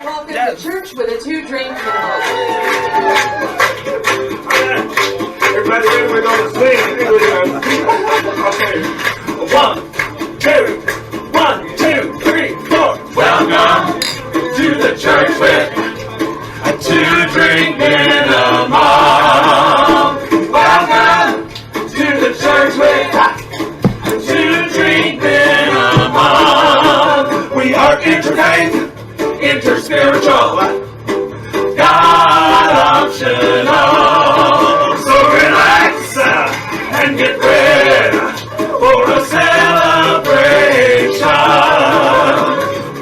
Welcome to church with a 2-drink minimum. Everybody ready? We're going to sing. Okay. 1, 2, 3, 4. Welcome to the church with a 2-drink minimum. Welcome to the church with a 2-drink minimum. We are interfaith, interspiritual, God optional. So relax and get ready for a celebration.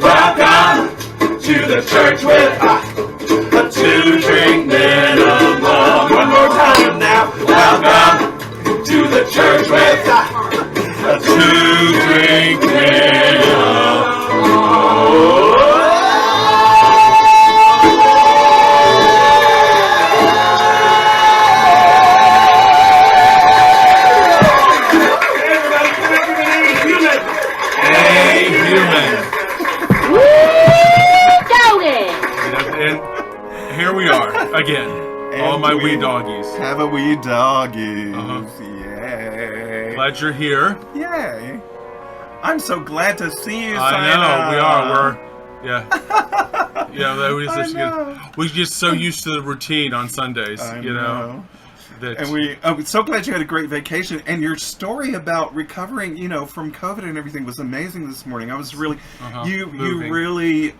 Welcome to the church with a 2-drink minimum. One more time now. Welcome to the church with a 2-drink minimum. Again, all my wee doggies. Have a wee doggies. Yay. Glad you're here. Yay. I'm so glad to see you, I know, we are. We're just so used to the routine on Sundays, you know. And I'm so glad you had a great vacation. And your story about recovering, from COVID and everything was amazing this morning. I was really, you really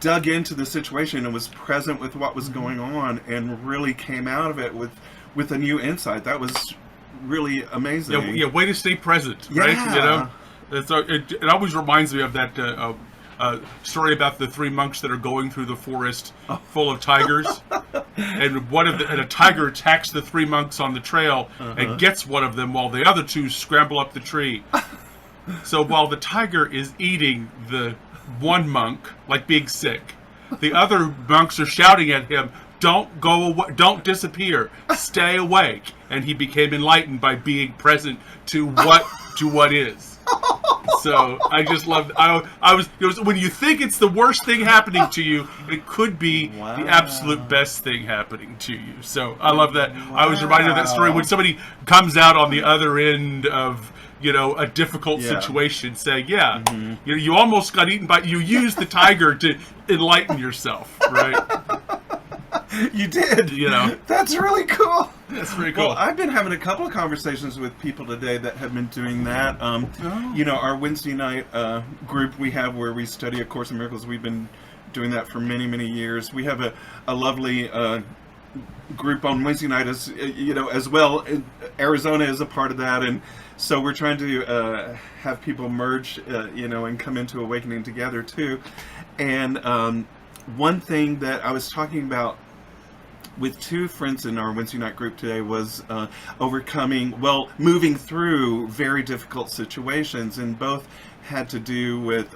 dug into the situation and was present with what was going on and really came out of it with a new insight. That was really amazing. Yeah, way to stay present, right? It always reminds me of that story about the 3 monks that are going through the forest full of tigers, and a tiger attacks the 3 monks on the trail and gets one of them while the other 2 scramble up the tree. So while the tiger is eating the one monk, like being sick, the other monks are shouting at him, "Don't go away, don't disappear, stay awake." And he became enlightened by being present to what is. So I just loved. It was when you think it's the worst thing happening to you, it could be the absolute best thing happening to you. So I love that. I was reminded of that story when somebody comes out on the other end of a difficult situation, saying, you almost got eaten by, you used the tiger to enlighten yourself, right? You did. That's really cool. That's pretty cool. Well, I've been having a couple of conversations with people today that have been doing that. Our Wednesday night group we have where we study A Course in Miracles, we've been doing that for many, many years. We have a lovely group on Wednesday night as well. Arizona is a part of that, and so we're trying to have people merge, and come into awakening together too. And one thing that I was talking about with 2 friends in our Wednesday night group today was moving through very difficult situations, and both had to do with,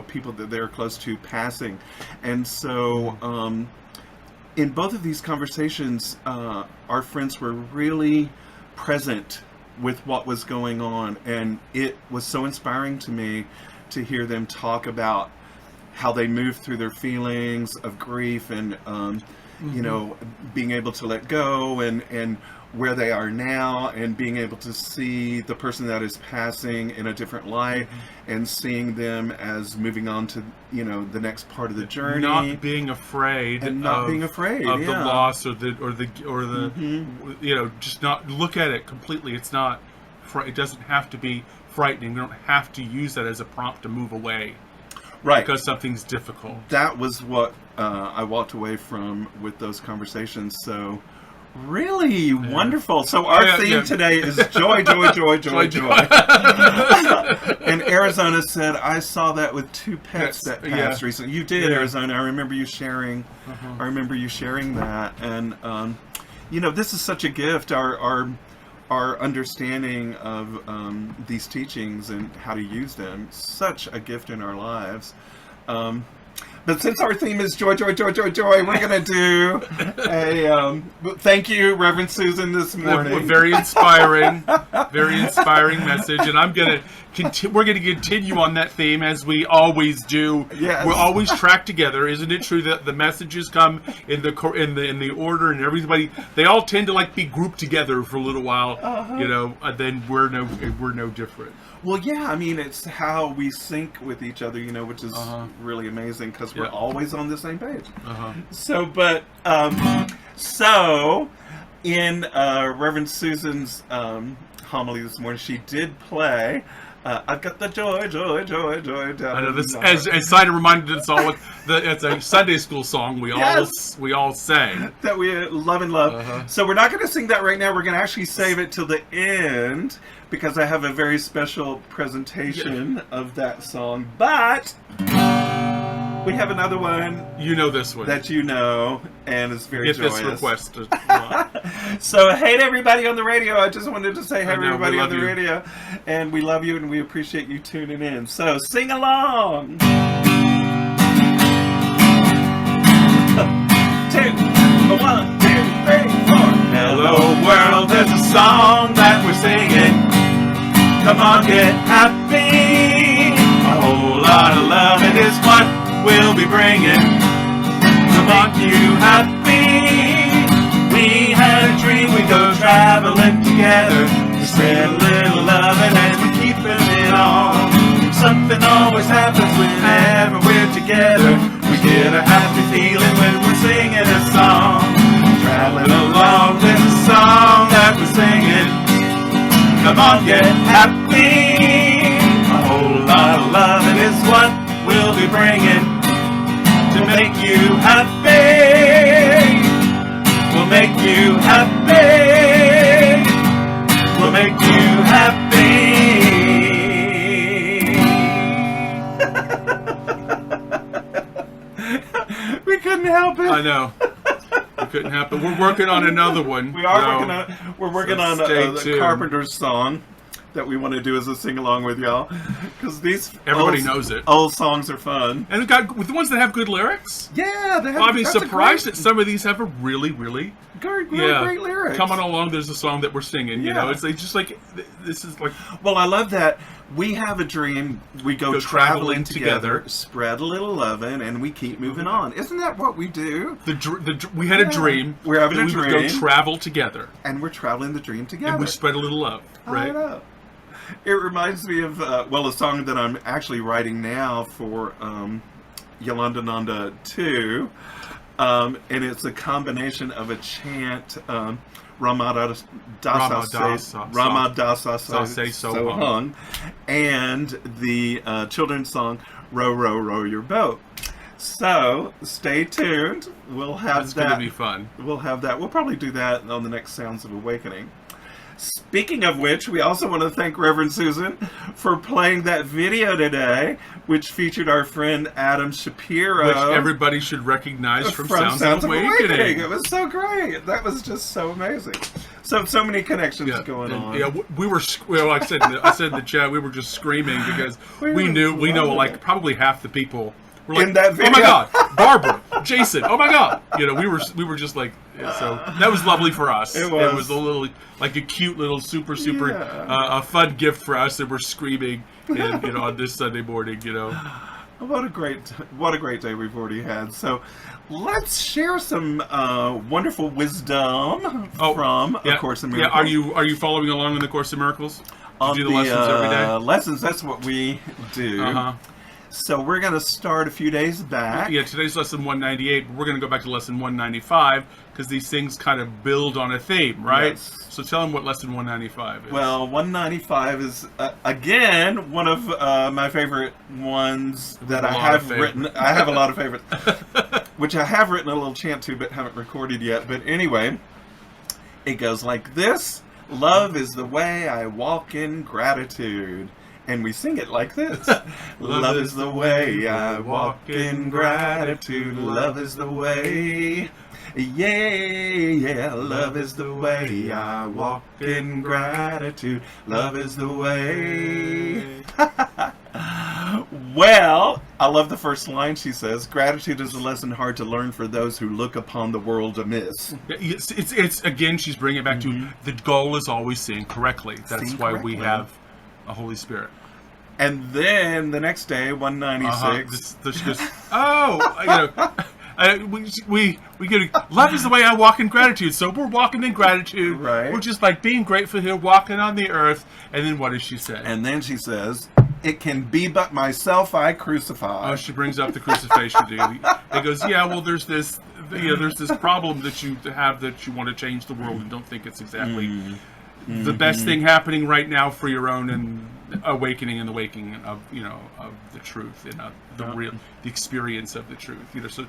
people that they're close to passing. And so in both of these conversations, our friends were really present with what was going on, and it was so inspiring to me to hear them talk about how they moved through their feelings of grief and being able to let go and where they are now, and being able to see the person that is passing in a different light, and seeing them as moving on to the next part of the journey, not being afraid of the loss or the just not look at it completely. It's not, it doesn't have to be frightening. We don't have to use that as a prompt to move away, right? Because something's difficult. That was what I walked away from with those conversations. So really wonderful. So our theme today is joy, joy, joy, joy, joy. And Arizona said, I saw that with 2 pets that passed recently. You did, Arizona. I remember you sharing. I remember you sharing that. And this is such a gift. Our understanding of these teachings and how to use them, such a gift in our lives. But since our theme is joy, joy, joy, joy, joy, we're going to do a thank you, Reverend Susan, this morning. Very inspiring message. And I'm going to we're going to continue on that theme as we always do. Yes. We're always tracked together. Isn't it true that the messages come in the order, and everybody, they all tend to like be grouped together for a little while, you know, and then we're no different. Well, yeah, I mean, it's how we sync with each other, you know, which is really amazing because we're always on the same page. So in Reverend Susan's homily this morning, she did play I've got the joy, joy, joy, joy. I know this, as Simon reminded us all, it's a Sunday school song we all sang. That we love and love. So we're not going to sing that right now. We're going to actually save it till the end because I have a very special presentation of that song. But we have another one. You know this one. That you know, and it's very joyous. Get this request. So, hey to everybody on the radio. I just wanted to say hey to everybody on the radio. And we love you and we appreciate you tuning in. So, sing along. 2, 1, 2, 3, 4. Hello world, there's a song that we're singing. Come on, get happy. A whole lot of love, it is what we'll be bringing. Come on, you happy. We had a dream, we go traveling together to spread a little love and we're keeping it on. Something always happens whenever we're together. We get a happy feeling when we're singing a song. Traveling along, there's a song that we're singing. Come on, get happy. A whole lot of love and it's what we'll be bringing to make you happy. We'll make you happy. We'll make you happy. We couldn't help it. I know. We couldn't help it. We're working on another one. We're working on a Carpenter's song that we want to do as a sing-along with y'all, because everybody knows it. Old songs are fun, and with the ones that have good lyrics. Yeah, they have. I'd be surprised that some of these have a really great lyrics. Coming along, there's a song that we're singing. You know, it's just like this is like. Well, I love that we have a dream. We go traveling together, spread a little loving, and we keep moving on. Isn't that what we do? We had a dream. We're having a dream. We would go travel together, and we're traveling the dream together, and we spread a little love. Right. I know. It reminds me of, a song that I'm actually writing now for Yolanda Nanda 2. And it's a combination of a chant, Ramadasa So Hung, and the children's song, Row, Row, Row Your Boat. So, stay tuned. We'll have It's that. It's going to be fun. We'll have that. We'll probably do that on the next Sounds of Awakening. Speaking of which, we also want to thank Reverend Susan for playing that video today, which featured our friend Adam Shapiro. Which everybody should recognize from Sounds of Awakening. It was so great. That was just so amazing. So many connections going on. Yeah, we were, like I said in the chat, we were just screaming because we know like probably half the people were like, in that video. Oh my God, Barbara, Jason, oh my God. You know, we were just like, so that was lovely for us. It was a little, like a cute little super a fun gift for us that we're screaming on this Sunday morning, What a great day we've already had. So let's share some wonderful wisdom from A Course in Miracles. Yeah, are you following along in the Course in Miracles? On do the lessons every day? Lessons, that's what we do. So we're going to start a few days back. Yeah, today's lesson 198. We're going to go back to lesson 195 because these things kind of build on a theme, right? Yes. So tell them what lesson 195 is. Well, 195 is, again, one of my favorite ones that I have written. I have a lot of favorites, which I have written a little chant to but haven't recorded yet. But anyway, it goes like this. Love is the way I walk in gratitude. And we sing it like this. Love is the way I walk in gratitude. Love is the way. Yeah. Love is the way I walk in gratitude. Love is the way. Well, I love the first line she says, gratitude is a lesson hard to learn for those who look upon the world amiss. It's again, she's bringing it back to the goal is always seeing correctly. That's Seeing why correctly. we have a Holy Spirit. And then the next day, 196. She goes, we get love is the way I walk in gratitude. So we're walking in gratitude. Right. We're just like being grateful here, walking on the earth. And then what does she say? And then she says, it can be but myself I crucify. Oh, she brings up the crucifixion. It goes, yeah. Well, there's this problem that you have that you want to change the world and don't think it's exactly the best thing happening right now for your own and awakening and the waking of of the truth and the experience of the truth. So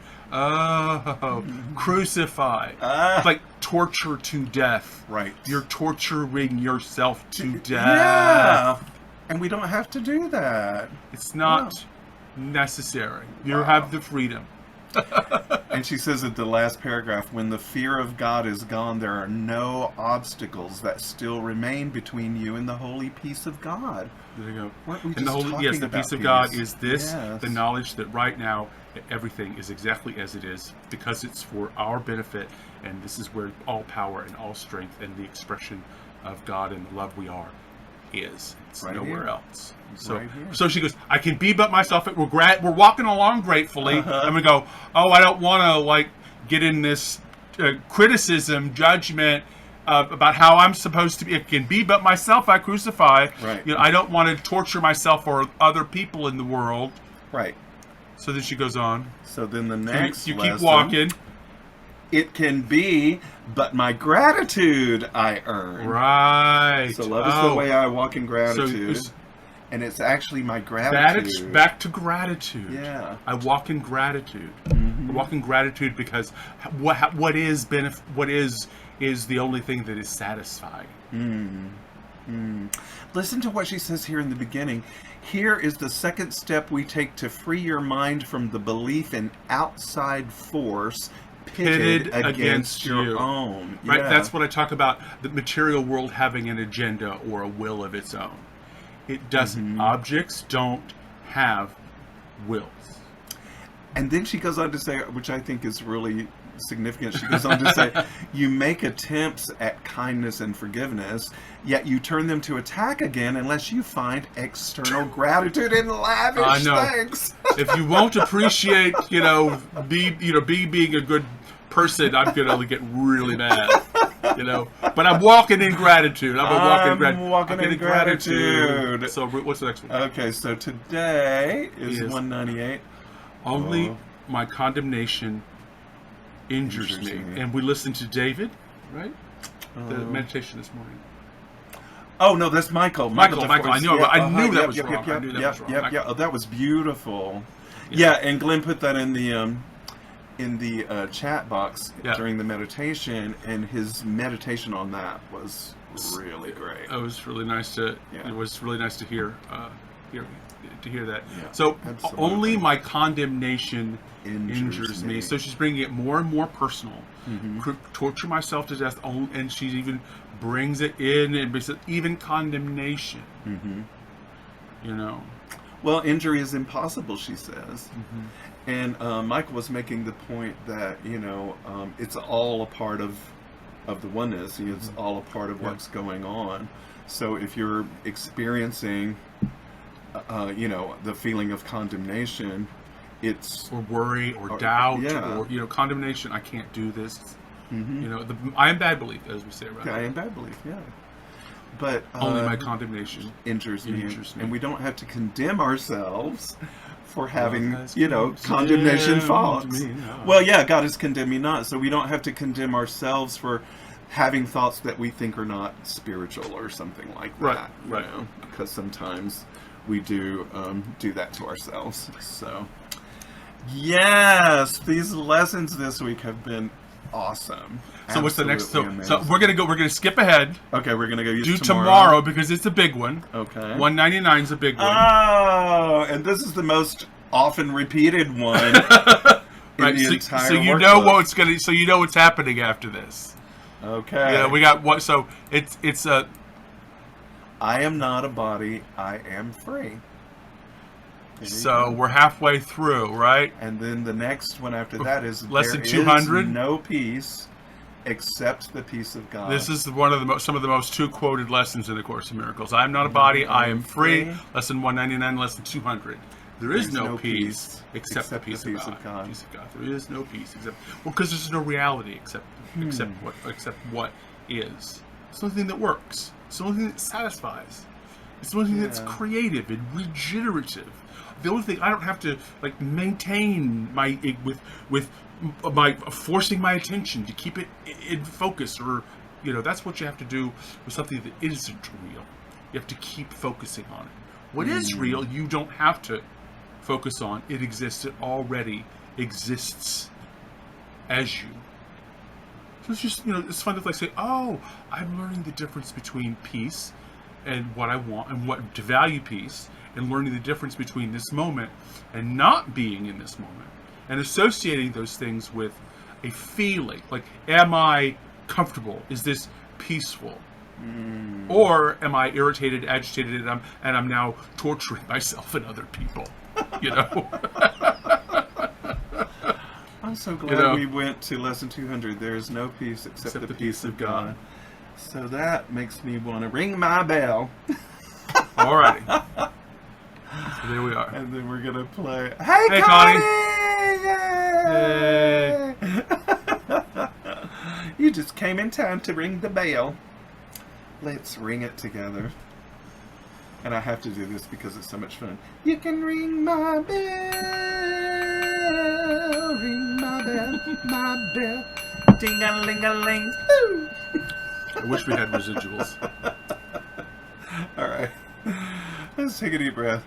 crucify. It's like torture to death. Right. You're torturing yourself to death. Yeah. And we don't have to do that. It's not necessary. You have the freedom. And she says at the last paragraph, when the fear of God is gone, there are no obstacles that still remain between you and the holy peace of God. There you go. Weren't we And just the talking peace about of God peace? is this, Yes. the knowledge that right now everything is exactly as it is because it's for our benefit, and this is where all power and all strength and the expression of God and the love we are is. It's Right nowhere here. else. So, Right here. so she goes, I can be but myself. We're walking along gratefully, and we go, oh, I don't want to get in this criticism, judgment about how I'm supposed to be. It can be but myself I crucify. Right. I don't want to torture myself or other people in the world. Right. So then she goes on. So then the next You keep lesson, walking. it can be but my gratitude I earn. Right. So love is the way I walk in gratitude. So and it's actually my gratitude. back to gratitude. Yeah. I walk in gratitude. I walk in gratitude because what is the only thing that is satisfying. Listen to what she says here in the beginning. Here is the second step we take to free your mind from the belief in outside force pitted against your you. own. Right? Yeah. That's what I talk about, the material world having an agenda or a will of its own. It doesn't. Objects don't have wills. And then she goes on to say, which I think is really significant, she goes on to say, you make attempts at kindness and forgiveness, yet you turn them to attack again unless you find external gratitude and lavish thanks. If you won't appreciate, being a good person, I'm gonna get really mad. But I'm walking in gratitude. I'm walking in gratitude. So what's the next one? Okay, so today is 198. Only my condemnation injures me. And we listened to David, right? The meditation this morning. Oh no, that's Michael. Michael. I knew that was wrong. I knew that was wrong. Yeah. Oh, that was beautiful. Yeah, and Glen put that in the chat box during the meditation, and his meditation on that was really great. It was really nice to. Yeah. It was really nice to hear that. Yeah, So absolutely. only my condemnation injures me. So she's bringing it more and more personal. Torture myself to death, and she even brings it in, and even condemnation. Well, injury is impossible, she says. And Michael was making the point that it's all a part of the oneness. It's all a part of what's going on. So if you're experiencing the feeling of condemnation, it's or worry or doubt or condemnation. I can't do this. The I am bad belief, as we say around I am bad belief. Yeah, but only my condemnation injures me, me, and we don't have to condemn ourselves for having condemnation thoughts. Well, yeah, God has condemned me not, so we don't have to condemn ourselves for having thoughts that we think are not spiritual or something like that. Right. Because sometimes we do that to ourselves. So, yes, these lessons this week have been awesome. So what's the next? Absolutely So amazing. we're gonna skip ahead. Okay, we're gonna go use Do tomorrow because it's a big one. Okay. 199 is a big one. Oh, and this is the most often repeated one in the entire so you workbook. know what's gonna. So you know what's happening after this. Okay. Yeah, we got what? So it's a. I am not a body. I am free. So we're halfway through, right? And then the next one after that is less than there 200. is no peace except the peace of God. This is one of the some of the most quoted lessons in the Course in Miracles. I am not a body, I am free. Lesson 199, lesson 200. There is no peace except the peace of God. Peace of God. There is no peace except because there's no reality except what is. It's the only thing that works. It's the only thing that satisfies. It's the only thing that's creative and regenerative. The only thing I don't have to maintain my with my forcing my attention to keep it in focus, or that's what you have to do with something that isn't real. You have to keep focusing on it. What is real, you don't have to focus on. It exists. It already exists as you. So it's just it's fun to say, oh, I'm learning the difference between peace and what I want and what to value peace, and learning the difference between this moment and not being in this moment, and associating those things with a feeling. Like, am I comfortable? Is this peaceful? Or am I irritated, agitated, and I'm now torturing myself and other people? I'm so glad we went to lesson 200. There is no peace except the peace of God. So that makes me want to ring my bell. Alrighty. So there we are. And then we're going to play. Hey Connie! Yay! You just came in time to ring the bell. Let's ring it together. And I have to do this because it's so much fun. You can ring my bell. Ring my bell. My bell. Ding-a-ling-a-ling. Woo! I wish we had residuals. All right. Let's take a deep breath.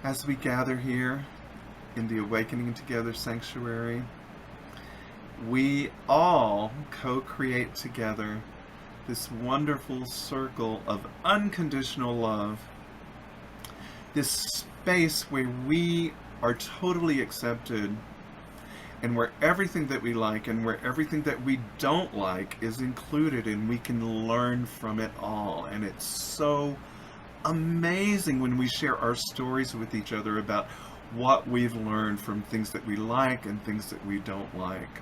As we gather here in the Awakening Together Sanctuary, we all co-create together this wonderful circle of unconditional love. This space where we are totally accepted, and where everything that we like and where everything that we don't like is included, and we can learn from it all. And it's so amazing when we share our stories with each other about what we've learned from things that we like and things that we don't like.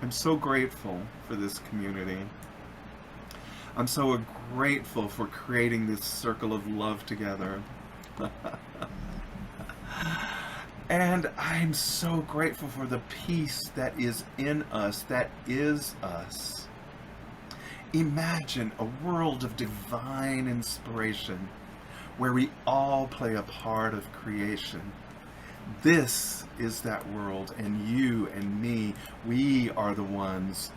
I'm so grateful for this community. I'm so grateful for creating this circle of love together. And I'm so grateful for the peace that is in us, that is us. Imagine a world of divine inspiration where we all play a part of creation. This is that world, and you and me, we are the ones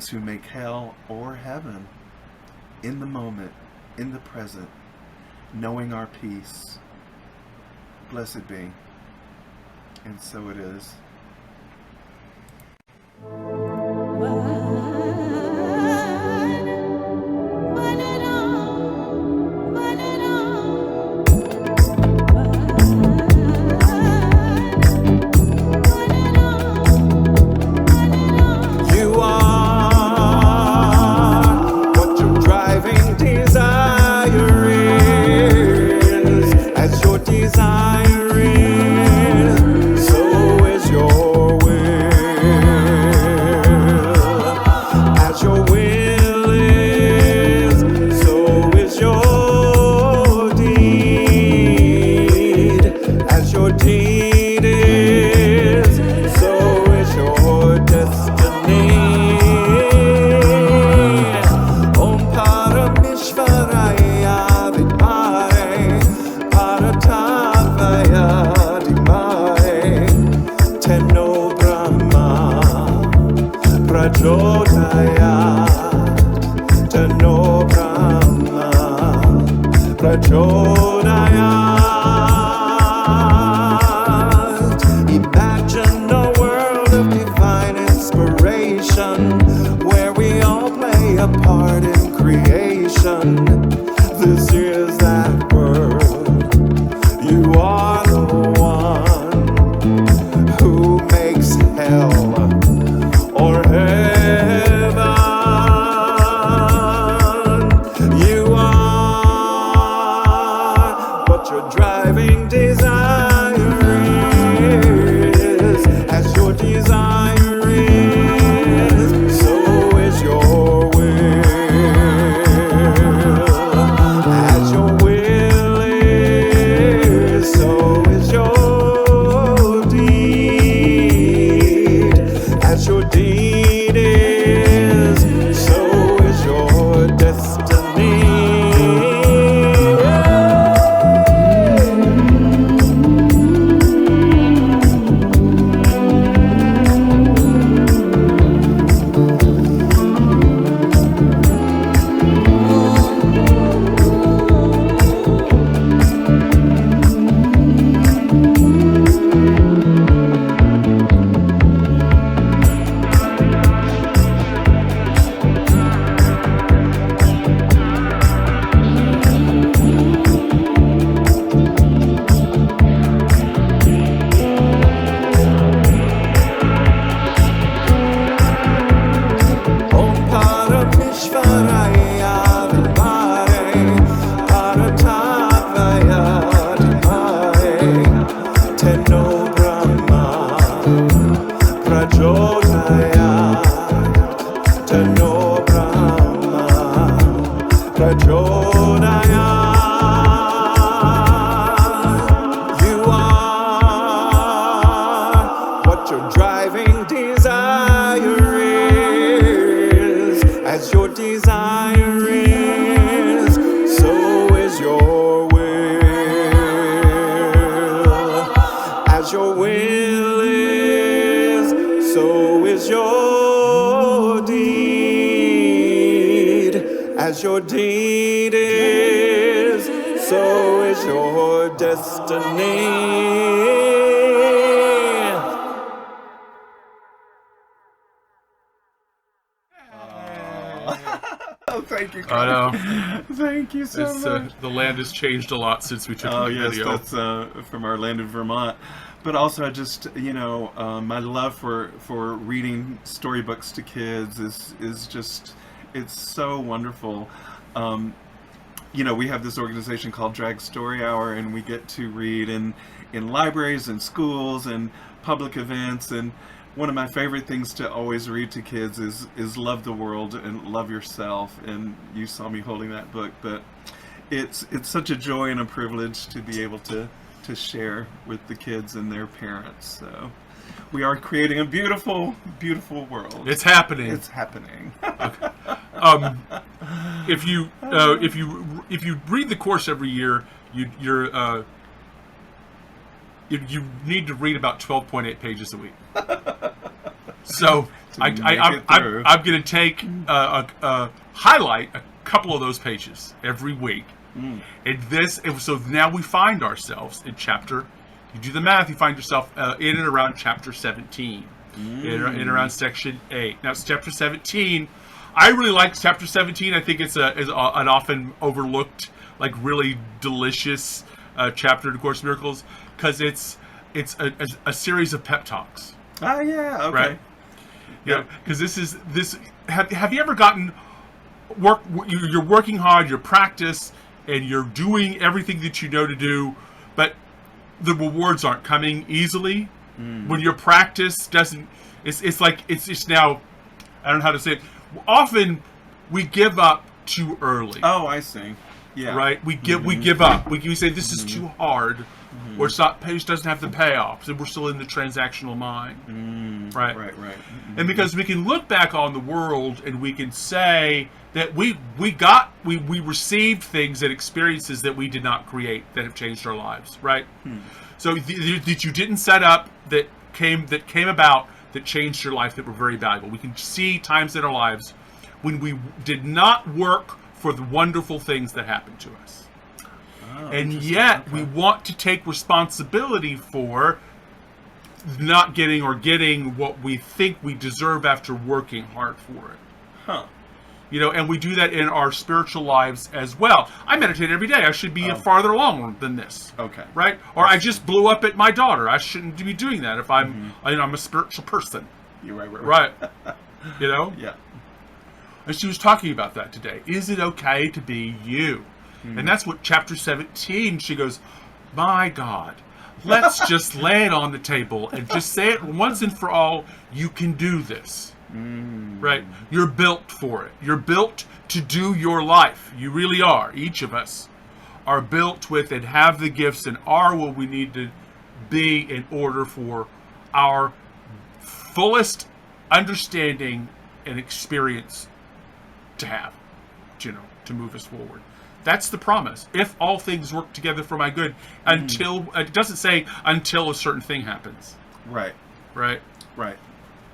who make hell or heaven in the moment, in the present, knowing our peace. Blessed be. And so it is. Om Param Imagine a world of divine inspiration where we all play a part in creation. This is that world. You are the one who makes hell or heaven. You are what your driving desire is. As your desire is, so is your will. As your will is, so is your deed. As your deed is, so is your destiny. Om Parameshwaraya Vimare Paratavaya Dhimare Teno Brahma Prachodayat Teno Brahma Prachodayat. You are what your driving desire is. As your desire is, so is your will. As your will is, so is your deed. As your deed is, so is your destiny. Oh, thank you. I know. Thank you so much. The land has changed a lot since we took Oh the yes, video. that's from our land in Vermont. But also, I just my love for reading storybooks to kids is just, it's so wonderful. We have this organization called Drag Story Hour, and we get to read in libraries and schools and public events. And one of my favorite things to always read to kids is Love the World and Love Yourself. And you saw me holding that book, but it's such a joy and a privilege to be able to share with the kids and their parents. So we are creating a beautiful, beautiful world. It's happening. It's happening. If you read the course every year, you need to read about 12.8 pages a week. So I'm going to take highlight a couple of those pages every week. And so now we find ourselves in chapter. You do the math. You find yourself in and around chapter 17, in around section 8. Now it's chapter 17. I really like chapter 17. I think it's an often overlooked, like really delicious chapter in Course in Miracles, because it's a series of pep talks. Oh yeah, okay. Right? Yeah, because this. Have you ever gotten work? You're working hard, your practice, and you're doing everything that you know to do, but the rewards aren't coming easily. When your practice doesn't, it's like it's just now. I don't know how to say it. Often we give up too early. Oh, I see. Yeah. Right. We give up. We say this is too hard, or it's not. It doesn't have the payoff. So we're still in the transactional mind. Right. Right. And because we can look back on the world and we can say that we received things and experiences that we did not create that have changed our lives. Right. So that you didn't set up, that came about, that changed your life, that were very valuable. We can see times in our lives when we did not work for the wonderful things that happened to us. and interesting. yet Okay. we want to take responsibility for not getting or getting what we think we deserve after working hard for it. Huh. You know, and we do that in our spiritual lives as well. I meditate every day. I should be farther along than this. Okay. Right? Or I just blew up at my daughter. I shouldn't be doing that if I'm I'm a spiritual person. You're right. Right. You know? Yeah. And she was talking about that today. Is it okay to be you? And that's what chapter 17, she goes, my God, let's just lay it on the table and just say it once and for all, you can do this. Right? You're built for it. You're built to do your life. You really are. Each of us are built with and have the gifts and are what we need to be in order for our fullest understanding and experience to have, you know, to move us forward. That's the promise. If all things work together for my good, until it doesn't say until a certain thing happens. Right. Right? Right.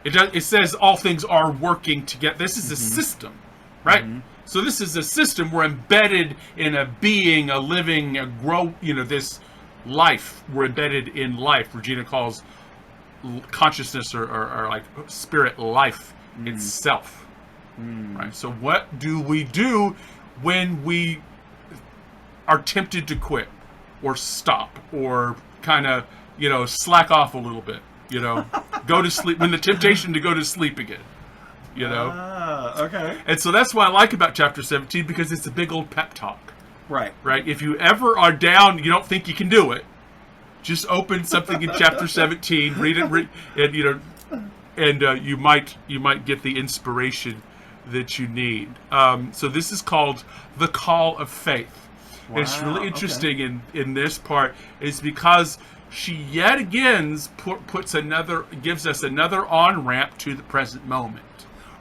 It says all things are working together. This is a system, right? So this is a system. We're embedded in a being, a living, a grow. You know, this life. We're embedded in life. Regina calls consciousness or like spirit life itself. Right. So what do we do when we are tempted to quit or stop or kind of, you know, slack off a little bit? You know, go to sleep when the temptation to go to sleep again, you know? Okay. And so that's what I like about chapter 17, because it's a big old pep talk, Right. right? If you ever are down, you don't think you can do it, just open something in chapter 17, read it, and, you know, and you might get the inspiration that you need. So this is called the Call of Faith. Wow, And it's really interesting in this part is because she yet again gives us another on-ramp to the present moment.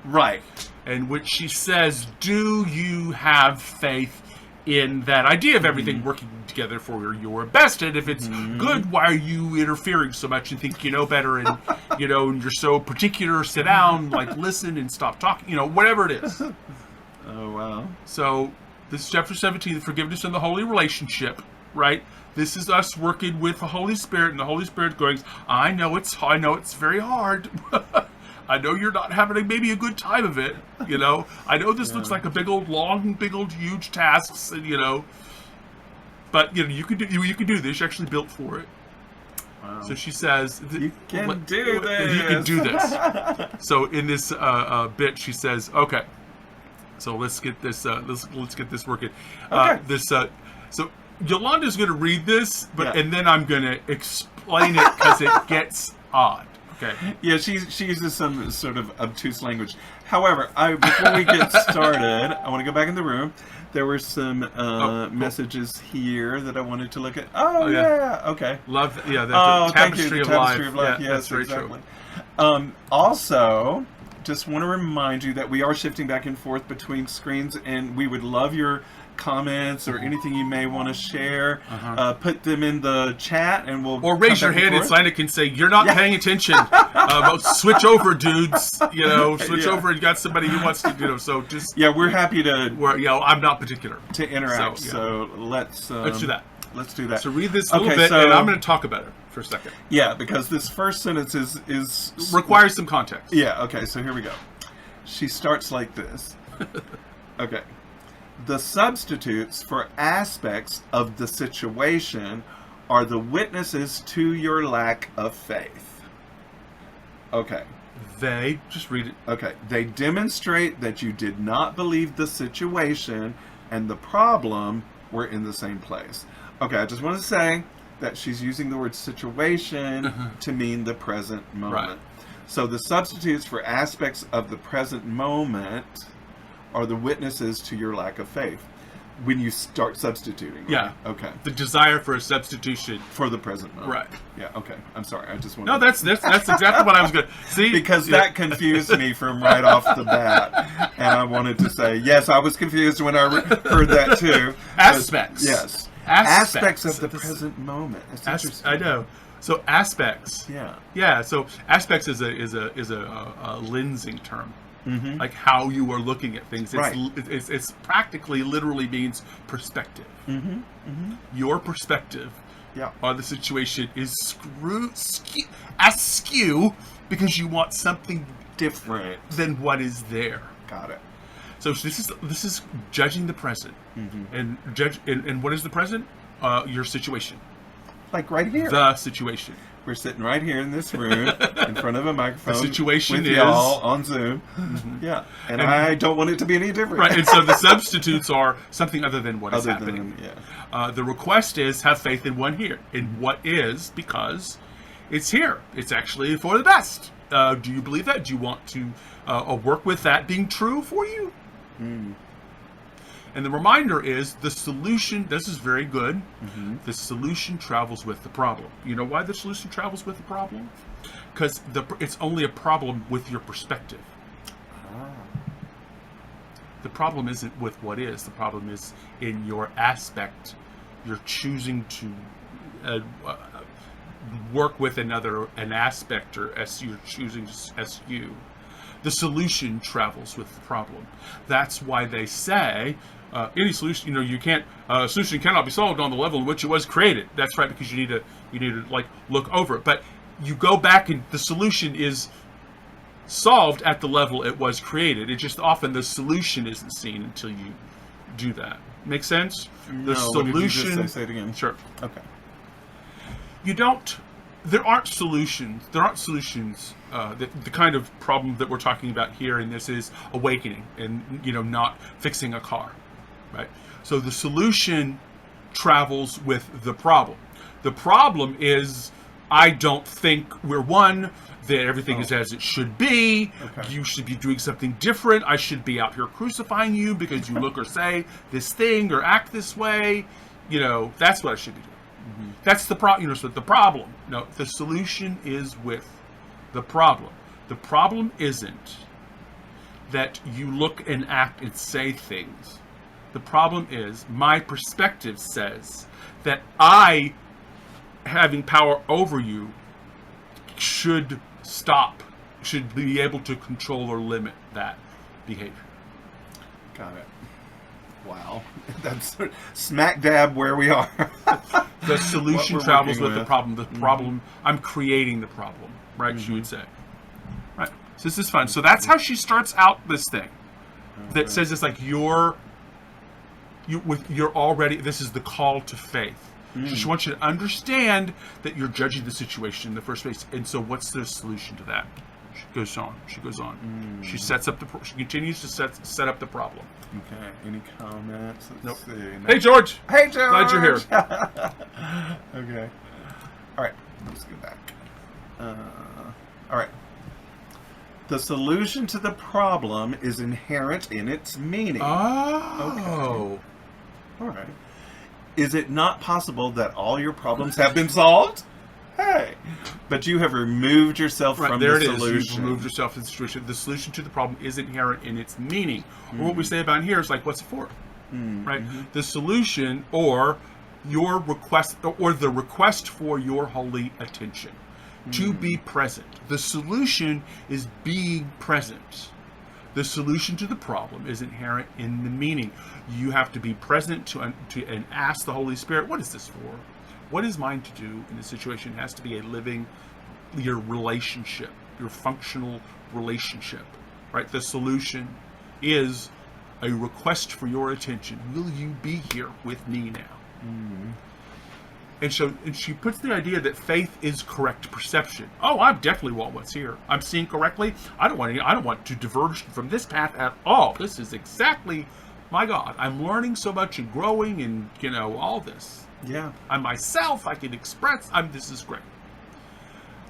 Right. In which she says, do you have faith in that idea of everything working together for your best? And if it's good, why are you interfering so much and think you know better and, you know, and you're so particular, sit down, like listen and stop talking, you know, whatever it is. Oh, wow. So this is chapter 17, the forgiveness and the holy relationship, right? This is us working with the Holy Spirit, and the Holy Spirit going, I know it's very hard. I know you're not having maybe a good time of it, you know. I know this looks like a big old huge tasks, and you know, but you know you can do this. You're actually built for it. Wow. So she says, you can do this. You can do this. So in this bit, she says, okay. So let's get this. Let's get this working. Okay. So Yolanda's going to read this, and then I'm going to explain it because it gets odd. Okay. Yeah, she uses some sort of obtuse language. However, before we get started, I want to go back in the room. There were some cool. messages here that I wanted to look at. Oh, yeah. Okay. Love, the tapestry of Tapestry life. of life. Yeah, Yes, that's very exactly. true. Also, just want to remind you that we are shifting back and forth between screens, and we would love your comments or anything you may want to share. Put them in the chat, and we'll or raise your hand and sign it can say you're not paying attention. Switch over, dudes. You know, switch over. And you got somebody who wants to, you know. So just we're happy to. You know, I'm not particular to interact. So let's do that. Let's do that. So read this a little bit, and I'm going to talk about it for a second. Yeah, because this first sentence is requires some context. Yeah. Okay. So here we go. She starts like this. Okay. The substitutes for aspects of the situation are the witnesses to your lack of faith. Okay. Just read it. Okay. They demonstrate that you did not believe the situation and the problem were in the same place. Okay, I just want to say that she's using the word situation to mean the present moment. Right. So the substitutes for aspects of the present moment are the witnesses to your lack of faith when you start substituting. Right? Yeah. Okay. The desire for a substitution For the present moment. Right. Yeah. Okay. I'm sorry. I just want. No, that's exactly what I was going to see. Because that confused me from right off the bat, and I wanted to say yes. I was confused when I heard that too. Aspects. Yes. Aspects of the present moment. That's interesting. I know. So aspects. Yeah. Yeah. So aspects is a lensing term. like how you are looking at things. Right. It's practically, literally means perspective. Your perspective on the situation is askew because you want something Different. than what is there. Got it. So this is judging the present, and and what is the present? Your situation, Like right here. the situation. We're sitting right here in this room in front of a microphone. The situation with is- y'all on Zoom. Yeah. And I don't want it to be any different. Right, and so the substitutes are something other than what is Other happening. than, The request is have faith in one here, in what is, because it's here. It's actually for the best. Do you believe that? Do you want to work with that being true for you? And the reminder is the solution. This is very good. The solution travels with the problem. You know why the solution travels with the problem? Because it's only a problem with your perspective. The problem isn't with what is. The problem is in your aspect. You're choosing to work with an aspect, or you're choosing as you. The solution travels with the problem. That's why they say any solution, you can't. Solution cannot be solved on the level in which it was created. That's right, because you need to like look over it. But you go back, and the solution is solved at the level it was created. It just often the solution isn't seen until you do that. Make sense? The what did you just solution. say? Say it again. Sure. Okay. There aren't solutions. There aren't solutions. The kind of problem that we're talking about here in this is awakening and not fixing a car, right? So the solution travels with the problem. The problem is I don't think we're one, that everything is as it should be. Okay. You should be doing something different. I should be out here crucifying you because you look or say this thing or act this way. That's what I should be doing. That's the problem. So the problem. No, the solution is with the problem. The problem isn't that you look and act and say things. The problem is my perspective says that I, having power over you, should be able to control or limit that behavior. Got it. Wow. That's smack dab where we are. The solution What we're travels working with the with. problem. The problem, I'm creating the problem, right? She would say. Right. So this is fun. So that's how she starts out this thing. That says it's like you're already, this is the call to faith. She wants you to understand that you're judging the situation in the first place. And so what's the solution to that? She goes on. She sets up she continues to set up the problem. Okay. Any comments? Let's see. No. Hey, George. Hey, George. Glad you're here. Okay. All right. Let's go back. All right. The solution to the problem is inherent in its meaning. Oh. All right. Is it not possible that all your problems have been solved? Hey. But you have removed yourself Right, from there the it is. solution. You've removed yourself from the situation. The solution to the problem is inherent in its meaning. Or what we say about here is like, what's it for? Right? The solution, or your request, or the request for your holy attention. To be present. The solution is being present. The solution to the problem is inherent in the meaning. You have to be present to and ask the Holy Spirit, what is this for? What is mine to do in this situation? It has to be a living, your relationship, your functional relationship, right? The solution is a request for your attention. Will you be here with me now? And she puts the idea that faith is correct perception. Oh, I definitely want what's here. I'm seeing correctly. I don't want to diverge from this path at all. This is exactly, my God, I'm learning so much and growing and all this. Yeah. I'm myself, I can express, this is great.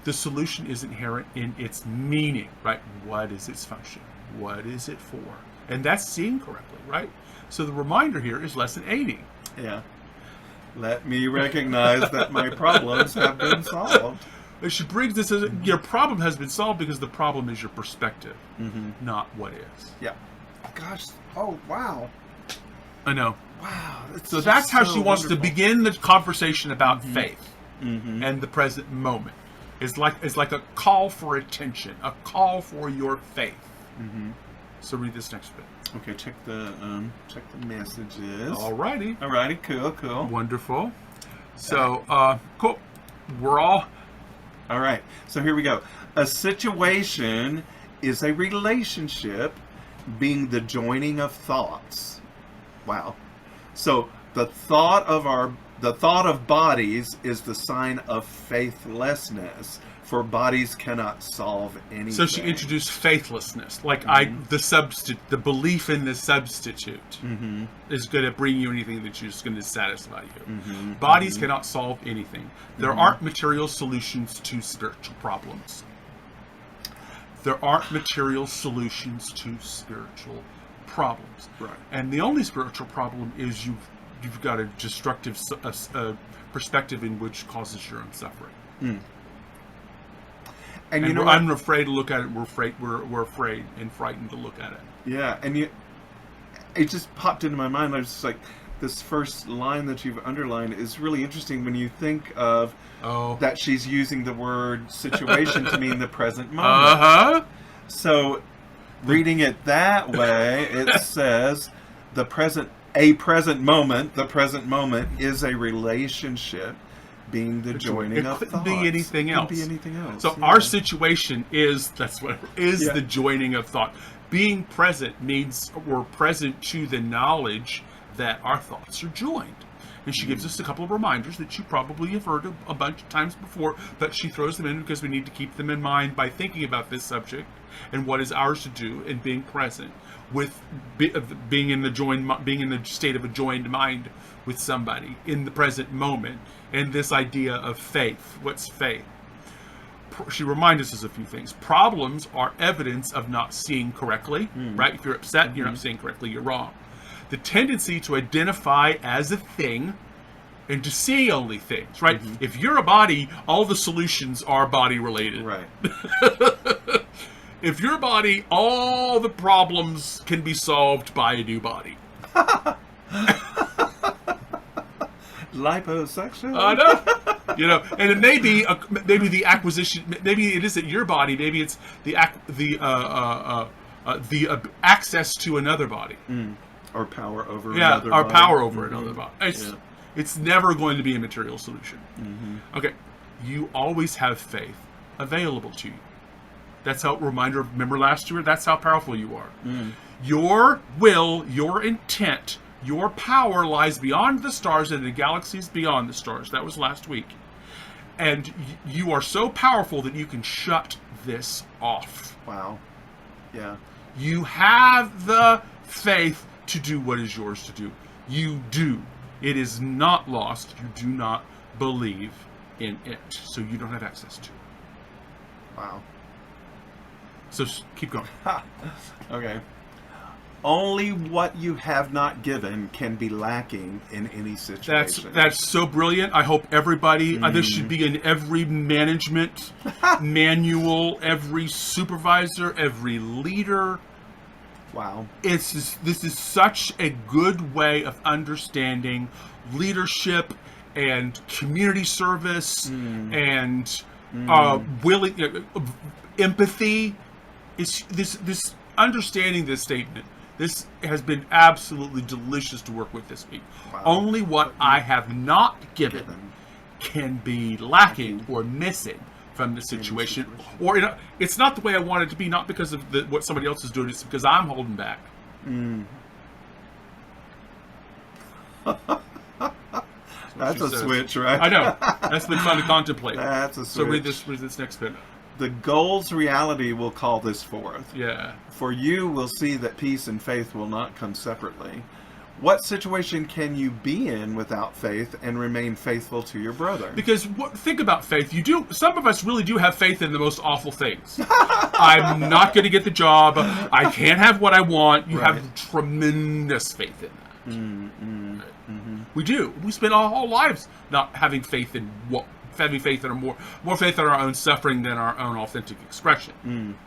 The solution is inherent in its meaning, right? What is its function? What is it for? And that's seeing correctly, right? So the reminder here is lesson 80. Yeah. Let me recognize that my problems have been solved. She brings this as your problem has been solved because the problem is your perspective, not what is. Yeah. Gosh. Oh, wow. I know. Wow. So that's how she wants to wonderful. begin the conversation about faith and the present moment. It's like a call for attention, a call for your faith. So read this next bit. Okay, check the messages. Alrighty. Alrighty, cool. Wonderful. So, cool. We're all... All right, so here we go. A situation is a relationship being the joining of thoughts. Wow. So the thought of bodies is the sign of faithlessness, for bodies cannot solve anything. So she introduced faithlessness, like the belief in the substitute is going to bring you anything that's just going to satisfy you. Bodies cannot solve anything. There aren't material solutions to spiritual problems. There aren't material solutions to spiritual problems. Right. And the only spiritual problem is you've got a destructive perspective in which causes your own suffering. And you know, I'm afraid to look at it. We're afraid and frightened to look at it. Yeah, and it just popped into my mind. I was just like, this first line that you've underlined is really interesting when you think of that she's using the word situation to mean the present moment. So, reading it that way, it says the present moment is a relationship being the joining of thoughts. It couldn't be anything else. Couldn't be anything else. So our situation is the joining of thought. Being present means we're present to the knowledge that our thoughts are joined. And she gives us a couple of reminders that you probably have heard a bunch of times before, but she throws them in because we need to keep them in mind by thinking about this subject and what is ours to do and being present with being in the state of a joined mind with somebody in the present moment. And this idea of faith. What's faith? She reminds us of a few things. Problems are evidence of not seeing correctly, right? If you're upset, you're not seeing correctly, you're wrong. The tendency to identify as a thing and to see only things, right? If you're a body, all the solutions are body related. Right. If you're a body, all the problems can be solved by a new body. Liposuction. I know. You know, and it may be maybe the acquisition. Maybe it isn't your body. Maybe it's the access to another body, or power over another or body. power over another body. It's never going to be a material solution. Okay, you always have faith available to you. That's how remember last year. That's how powerful you are. Your will, your intent. Your power lies beyond the stars and the galaxies beyond the stars. That was last week. And you are so powerful that you can shut this off. Wow. Yeah. You have the faith to do what is yours to do. You do. It is not lost. You do not believe in it. So you don't have access to it. Wow. So keep going. Okay. Only what you have not given can be lacking in any situation. That's so brilliant. I hope everybody, this should be in every management manual, every supervisor, every leader. Wow. This is such a good way of understanding leadership and community service and empathy. It's this understanding this statement. This has been absolutely delicious to work with this week. Wow. Only what I have not given can be lacking or missing from the situation. Or it's not the way I want it to be, not because of what somebody else is doing, it's because I'm holding back. That's a switch, right? I know. That's been fun to contemplate. That's a switch. So read this next bit. The goal's reality will call this forth. Yeah. For you will see that peace and faith will not come separately. What situation can you be in without faith and remain faithful to your brother? Because think about faith. Some of us really do have faith in the most awful things. I'm not going to get the job. I can't have what I want. You have tremendous faith in that. We do. We spend our whole lives not having faith in having faith in more faith in our own suffering than our own authentic expression.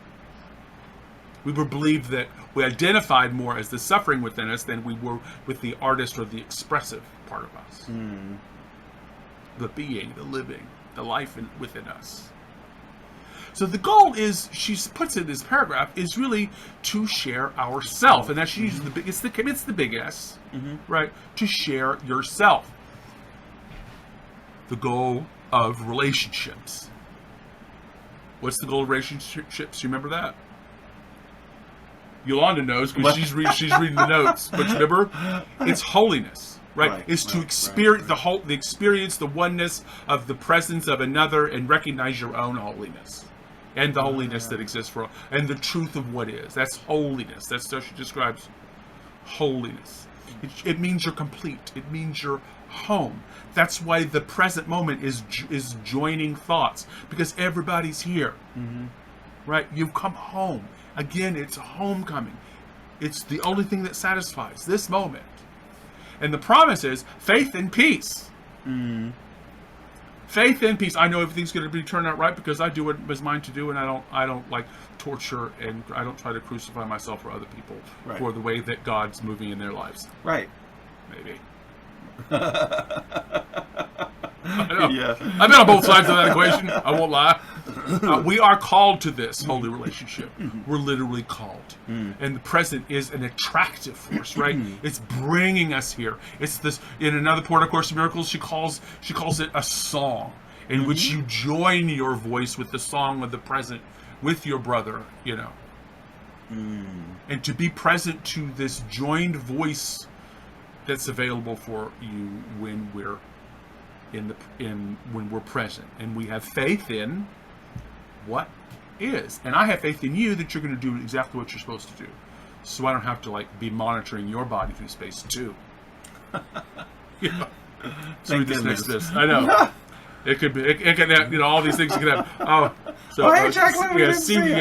We were believed that we identified more as the suffering within us than we were with the artist or the expressive part of us. The being, the living, the life within us. So the goal is, she puts it in this paragraph, is really to share ourself, and that she uses it's the big S, right? To share yourself. The goal of relationships. What's the goal of relationships? You remember that? Yolanda knows because she's reading the notes. But remember, it's holiness, right? It's to experience the experience, the oneness of the presence of another, and recognize your own holiness, and the holiness that exists for all, and the truth of what is. That's holiness. That's how she describes holiness. It means you're complete. It means you're home. That's why the present moment is joining thoughts, because everybody's here, right? You've come home. Again, it's a homecoming. It's the only thing that satisfies this moment. And the promise is faith and peace. Faith and peace. I know everything's going to be turned out right because I do what is mine to do, and I don't like torture, and I don't try to crucify myself or other people for the way that God's moving in their lives. Right. Maybe. I know. Yeah. I've been on both sides of that equation. I won't lie. We are called to this holy relationship. We're literally called. And the present is an attractive force, right? It's bringing us here. It's this, in another part of Course in Miracles, she calls it a song in which you join your voice with the song of the present with your brother, you know. And to be present to this joined voice that's available for you when we're when we're present, and we have faith in what is, and I have faith in you that you're going to do exactly what you're supposed to do, so I don't have to like be monitoring your body through space too. You know? So this next this, I know. It could be. It can have, you know, all these things could have. Oh, so hey, Jacqueline, see what the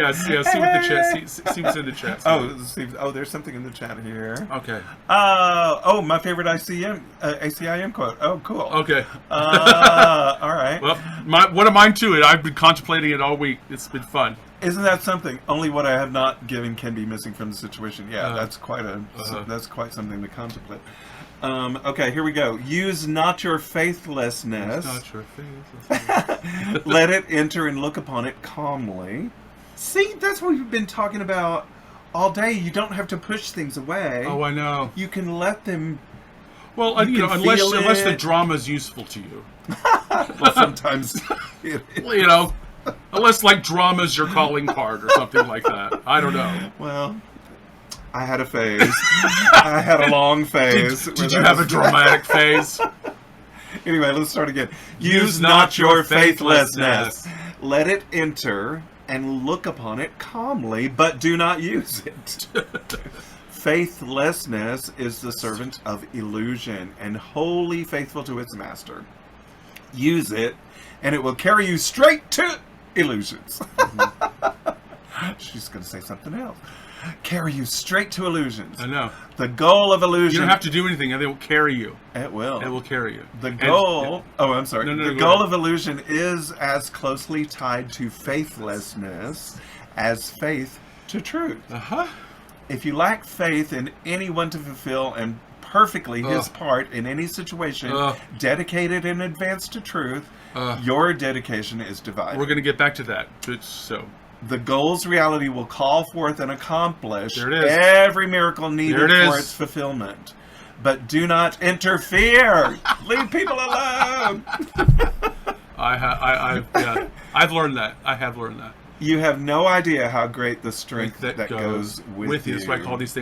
chat. See what's in the chat. Oh, there's something in the chat here. Okay. My favorite ACIM quote. Oh, cool. Okay. All right. Well, one of mine too. I've been contemplating it all week. It's been fun. Isn't that something? Only what I have not given can be missing from the situation. Yeah, that's quite something to contemplate. Okay, here we go. Use not your faithlessness. Not your faithlessness. Let it enter and look upon it calmly. See, that's what we've been talking about all day. You don't have to push things away. Oh, I know. You can let them. Well, unless the drama is useful to you. Well, sometimes. Well, you know, unless like drama's your calling card or something like that. I don't know. Well, I had a phase. I had a long phase. Did you have a dramatic phase? Anyway, let's start again. Use not your faithlessness. Let it enter and look upon it calmly, but do not use it. Faithlessness is the servant of illusion and wholly faithful to its master. Use it, and it will carry you straight to illusions. She's going to say something else. Carry you straight to illusions. I know. The goal of illusion. You don't have to do anything, and they will carry you. It will. It will carry you. The goal. I'm sorry. No, the goal of illusion is as closely tied to faithlessness as faith to truth. If you lack faith in anyone to fulfill and perfectly his part in any situation, dedicated in advance to truth, your dedication is divided. We're going to get back to that. The goal's reality will call forth and accomplish there it is. Every miracle needed for its fulfillment. But do not interfere. Leave people alone. I've learned that. I have learned that. You have no idea how great the strength that goes with you. That's why I call these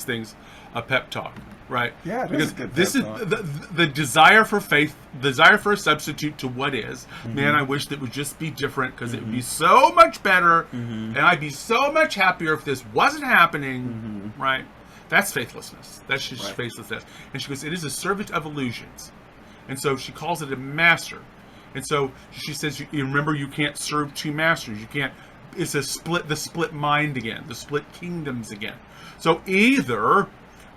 things a pep talk, right? Yeah, because this is the desire for faith, desire for a substitute to what is. Man, I wish that would just be different because it would be so much better, and I'd be so much happier if this wasn't happening, right? That's faithlessness. That's just faithlessness. And she goes, it is a servant of illusions, and so she calls it a master. And so she says, you remember, you can't serve two masters. You can't. It's the split mind again, the split kingdoms again. So either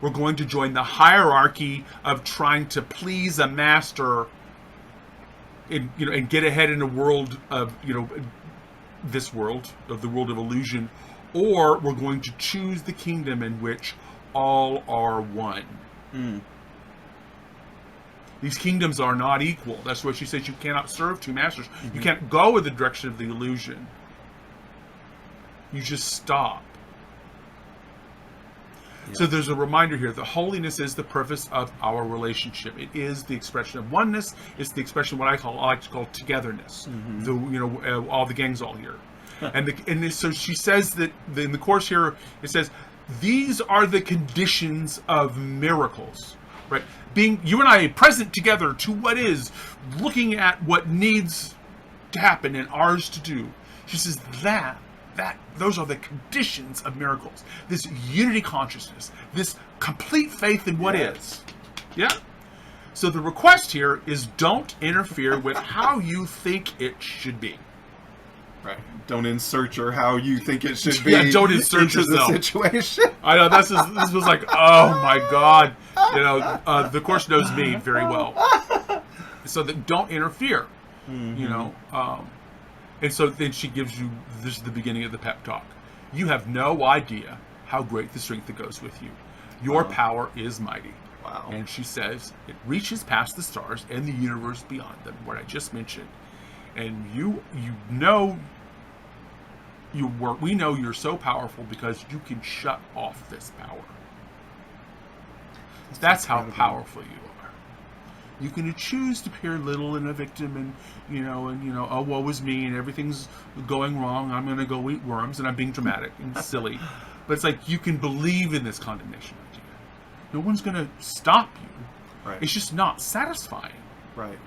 we're going to join the hierarchy of trying to please a master, and get ahead in the world of this world of the world of illusion, or we're going to choose the kingdom in which all are one. These kingdoms are not equal. That's what she says. You cannot serve two masters. You can't go in the direction of the illusion. You just stop. Yeah. So there's a reminder here. The holiness is the purpose of our relationship. It is the expression of oneness. It's the expression of what I like to call togetherness. All the gang's all here. So she says that in the course here, it says, these are the conditions of miracles, right? Being you and I present together to what is, looking at what needs to happen and ours to do. She says those are the conditions of miracles. This unity consciousness, this complete faith in what is. Yeah? So the request here is don't interfere with how you think it should be. Right. Don't insert your how you think it should be. Yeah, don't insert into yourself. The situation. I know this was like, oh my God, the course knows me very well, so that don't interfere, and so then she gives you this is the beginning of the pep talk. You have no idea how great the strength that goes with you. Your power is mighty. Wow. And she says it reaches past the stars and the universe beyond them, what I just mentioned. And we know you're so powerful because you can shut off this power. That's how powerful you are. You can choose to appear little and a victim and oh, woe is me and everything's going wrong. I'm going to go eat worms and I'm being dramatic and silly. But it's like you can believe in this condemnation idea. No one's going to stop you. Right. It's just not satisfying. Right.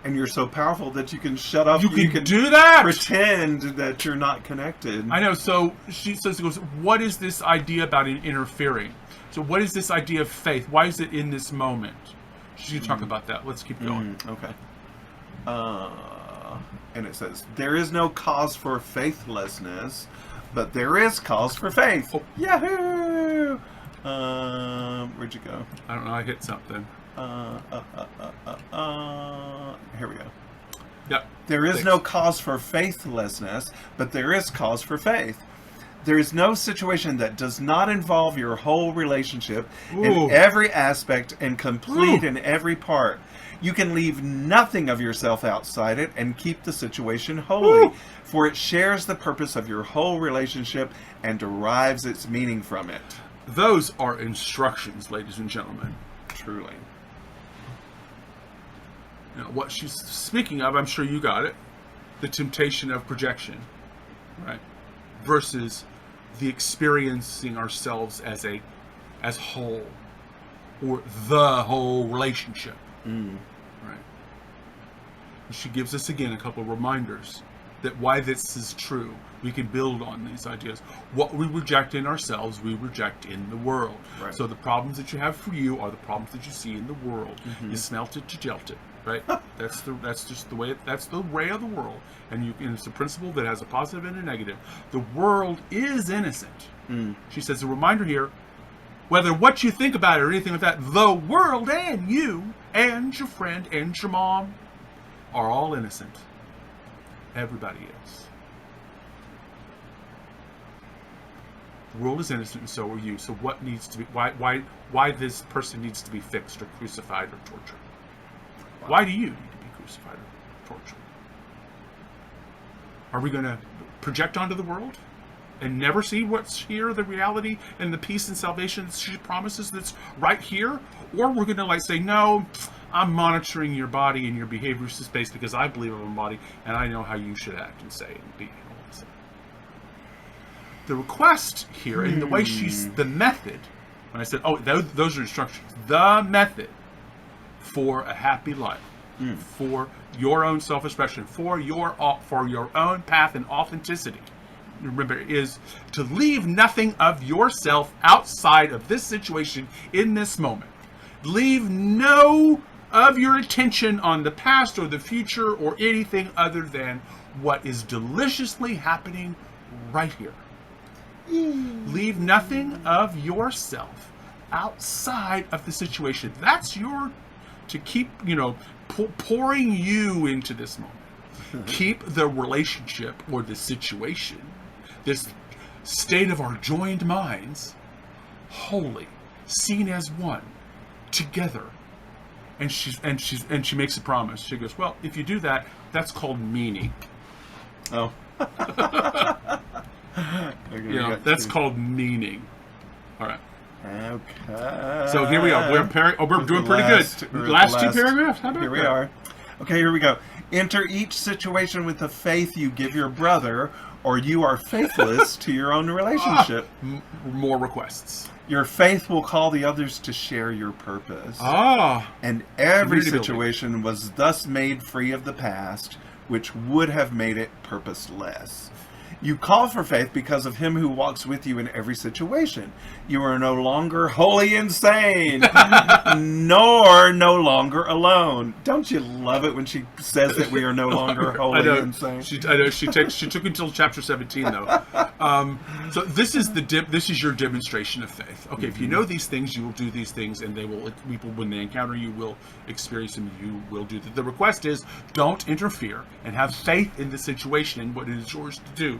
And you're so powerful that you can shut up. You can do that. Pretend that you're not connected. I know. So she says, what is this idea about interfering? So what is this idea of faith? Why is it in this moment? She's going to talk about that. Let's keep going. Okay. And it says, there is no cause for faithlessness, but there is cause for faith. Oh. Yahoo! Where'd you go? I don't know. I hit something. Here we go. Yep. There is no cause for faithlessness, but there is cause for faith. There is no situation that does not involve your whole relationship in every aspect and complete in every part. You can leave nothing of yourself outside it and keep the situation holy, for it shares the purpose of your whole relationship and derives its meaning from it. Those are instructions, ladies and gentlemen. Truly. What she's speaking of, I'm sure you got it, the temptation of projection, right? Versus the experiencing ourselves as whole, or the whole relationship, right? And she gives us again a couple of reminders that why this is true. We can build on these ideas. What we reject in ourselves, we reject in the world. Right. So the problems that you have for you are the problems that you see in the world. You smelt it, you dealt it. Right? That's just the way. That's the way of the world, and it's a principle that has a positive and a negative. The world is innocent. She says a reminder here, whether what you think about it or anything like that, the world and you and your friend and your mom are all innocent. Everybody is. The world is innocent, and so are you. So what needs to be? Why this person needs to be fixed or crucified or tortured? Why do you need to be crucified or tortured? Are we going to project onto the world and never see what's here, the reality and the peace and salvation that she promises that's right here? Or we're going to say, no, I'm monitoring your body and your behavior space because I believe in my body and I know how you should act and say and be. The request here and the way the method, when I said, those are instructions, the method for a happy life, for your own self-expression, for your own path and authenticity. Remember, is to leave nothing of yourself outside of this situation in this moment. Leave no of your attention on the past or the future or anything other than what is deliciously happening right here. Leave nothing of yourself outside of the situation. That's to keep, pouring you into this moment. Keep the relationship or the situation, this state of our joined minds, holy, seen as one, together, And she makes a promise. She goes, well, if you do that, that's called meaning. Oh. That's called meaning. All right. Okay. So here we are. We're doing pretty good. Last two paragraphs. How about Here we that? are. Okay, here we go. Enter each situation with the faith you give your brother, or you are faithless to your own relationship. More requests. Your faith will call the others to share your purpose. And every Community situation was thus made free of the past, which would have made it purposeless. You call for faith because of him who walks with you in every situation. You are no longer wholly insane, nor no longer alone. Don't you love it when she says that we are no longer wholly insane? I know. She took until chapter 17 though. So this is your demonstration of faith. Okay, if you know these things, you will do these things, and people when they encounter you will experience them. You will do them. The request is don't interfere and have faith in the situation and what it is yours to do.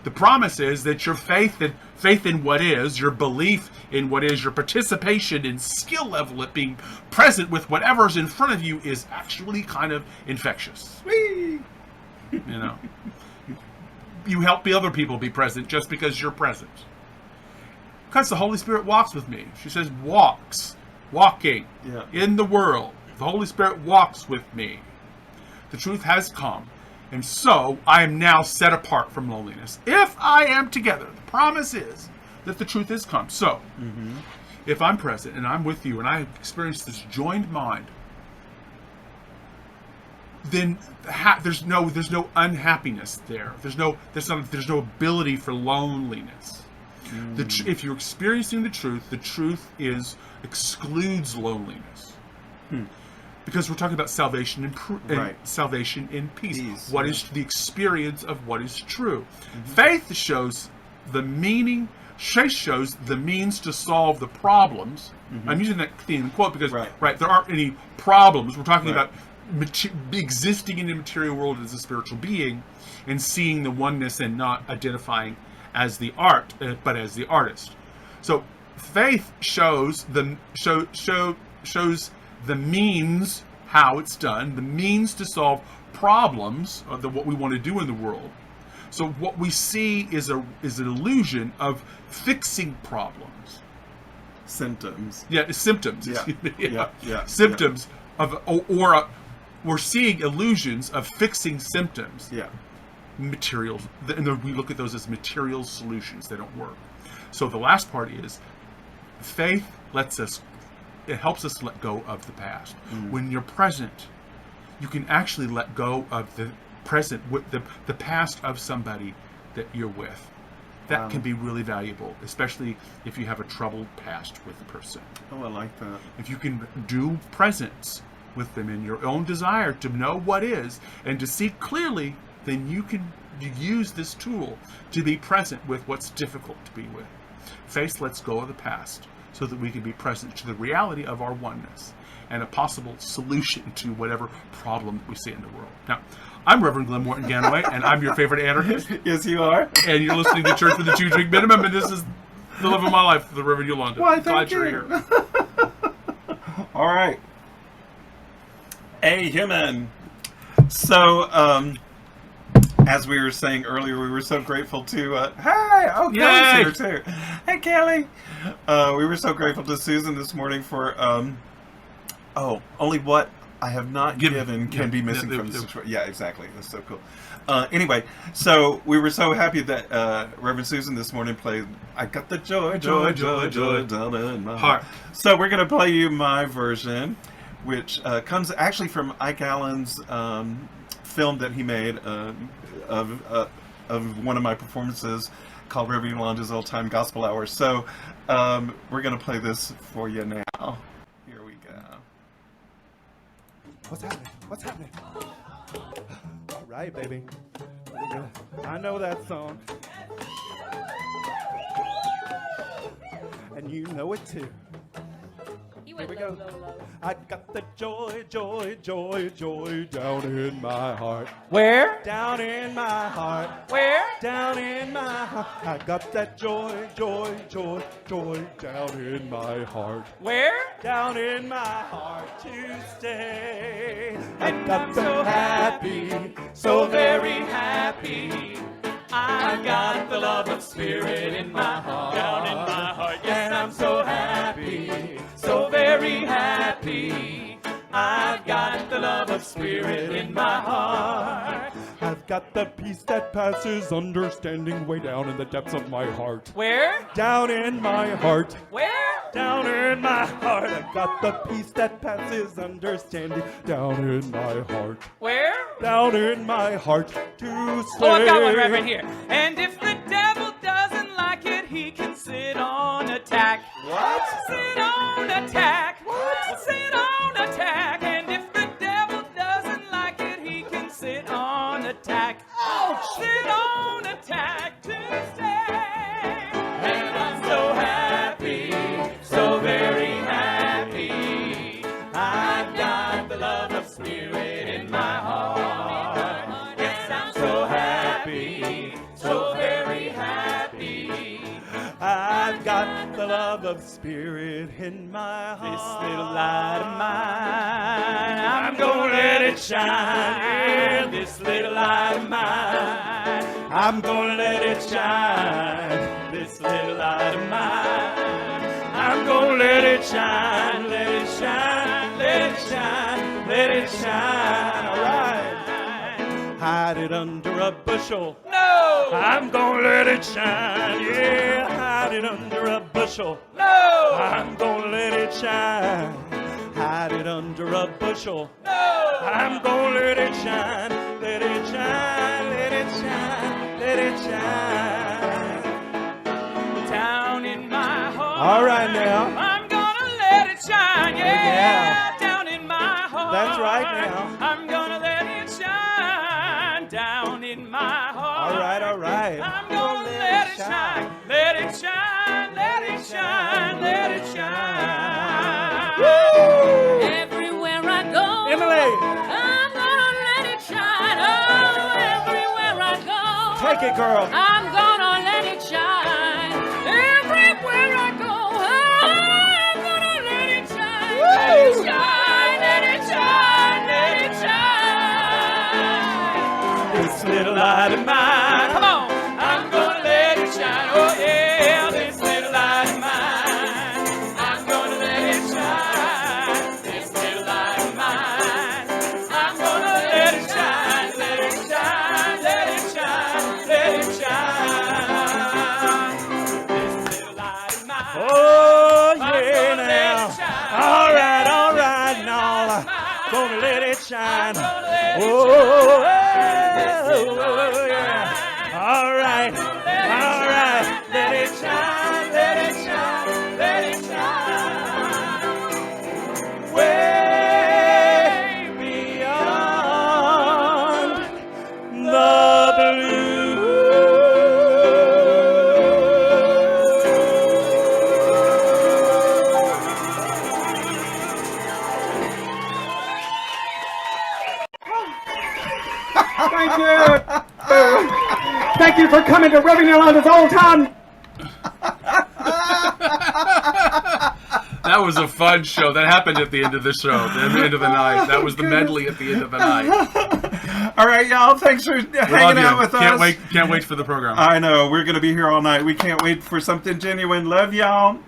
The promise is that your faith in what is, your belief in what is, your participation in skill level at being present with whatever's in front of you is actually kind of infectious. Whee! You help the other people be present just because you're present. Because the Holy Spirit walks with me. She says walking in the world. The Holy Spirit walks with me. The truth has come. And so, I am now set apart from loneliness. If I am together, the promise is that the truth has come. So, if I'm present and I'm with you and I experience this joined mind, then there's no unhappiness there. There's no ability for loneliness. If you're experiencing the truth excludes loneliness. Because we're talking about salvation and salvation in peace. What is the experience of what is true? Faith shows the meaning. Faith shows the means to solve the problems. I'm using that theme quote because there aren't any problems. We're talking about existing in the material world as a spiritual being and seeing the oneness and not identifying as the art, but as the artist. So faith shows the means, how it's done, the means to solve problems, what we want to do in the world. So what we see is an illusion of fixing problems. Symptoms. Yeah, symptoms. Yeah. Symptoms of, we're seeing illusions of fixing symptoms. Yeah. Materials, and we look at those as material solutions. They don't work. So the last part is faith it helps us let go of the past. When you're present, you can actually let go of the present, with the past of somebody that you're with. That can be really valuable, especially if you have a troubled past with the person. Oh, I like that. If you can do presence with them in your own desire to know what is and to see clearly, then you can use this tool to be present with what's difficult to be with. Faith lets go of the past so that we can be present to the reality of our oneness and a possible solution to whatever problem that we see in the world. Now, I'm Reverend Glen Ganaway, and I'm your favorite anarchist. Yes, you are. And you're listening to Church with a 2-Drink Minimum, and this is the love of my life, the Reverend Yolanda. Why, Glad thank you're you. here. All right. Hey, human. So, as we were saying earlier, we were so grateful to, Kelly's here too. Hey, Kelly. We were so grateful to Susan this morning for, only what I have not given can be missing from the situation. Yeah, exactly. That's so cool. Anyway, so we were so happy that Reverend Susan this morning played I Got the Joy down in my heart. So we're going to play you my version, which comes actually from Ike Allen's film that he made of one of my performances called Reverend Yolanda's Old Time Gospel Hour. So we're going to play this for you now. Here we go. What's happening? What's happening? All right, baby. I know that song. And you know it too. You Here went we low, go. low, low. I got the joy, joy, joy, joy down in my heart. Where? Down in my heart. Where? Down in my heart. I got that joy, joy, joy, joy down in my heart. Where? Down in my heart to stay. I got so happy, so very happy. I've got the love of Spirit in my heart. Down in my heart. Yes, And I'm so happy, so very happy. I've got the love of Spirit in my heart. I've got the peace that passes understanding way down in the depths of my heart. Where? Down in my heart. Where? Down in my heart. I've got the peace that passes understanding down in my heart. Where? Down in my heart to stay. Oh, I've got one right here. And if the devil doesn't like it, he can sit on attack. What? Sit on attack. What? Sit on attack. And if the devil doesn't like it, he can sit on attack. Ouch! Sit on attack to stay. And I'm so happy, so very happy. I've got the love of Spirit in my heart. Yes, I'm so happy, so very happy. I've got the love of Spirit in my heart. This little light of mine, I'm gonna let it shine. Yeah, this little light of mine. I'm gonna let it shine. This little light of mine. I'm gonna let it shine. Let it shine. Let it shine. Let it shine. All right. Hide it under a bushel. No! I'm gonna let it shine. Yeah, hide it under a bushel. No! I'm gonna let it shine. Hide it under a bushel. No! I'm gonna let it shine. Let it shine. Let it shine. Let it shine. Down in my heart. All right now. I'm gonna let it shine. Yeah. Yeah. Down in my heart. That's right now. I'm gonna let it shine. Down in my heart. All right, all right. I'm gonna let it shine. Let it shine. Let it shine. Let it shine. Woo! Everywhere I go, Emily, I'm gonna let it shine. Oh, everywhere I go, take it, girl. I'm gonna let it shine. Everywhere I go, I'm gonna let it shine. Let it shine, let it shine, let it shine. This little light of mine. Come on. I'm gonna let it shine. Oh, yeah. This little light of mine. I'm gonna let it shine. This little light of mine. I'm gonna let it shine. Let it shine. Let it shine. Let it shine. This little light of mine. Oh, I'm yeah, gonna let now. it shine. All right, This now. little light of mine. Gonna let it shine. I'm gonna let it Oh, shine. yeah. All right. All right. Let it shine. Let it shine. Let it shine. Way beyond the blue. Thank you. Thank you for coming to Reverend Yolanda's Old Town. That was a fun show. That happened at the end of the show, at the end of the night. That was the medley at the end of the night. All right, y'all. Thanks for hanging out with Can't us. wait for the program. I know. We're going to be here all night. We can't wait for something genuine. Love y'all.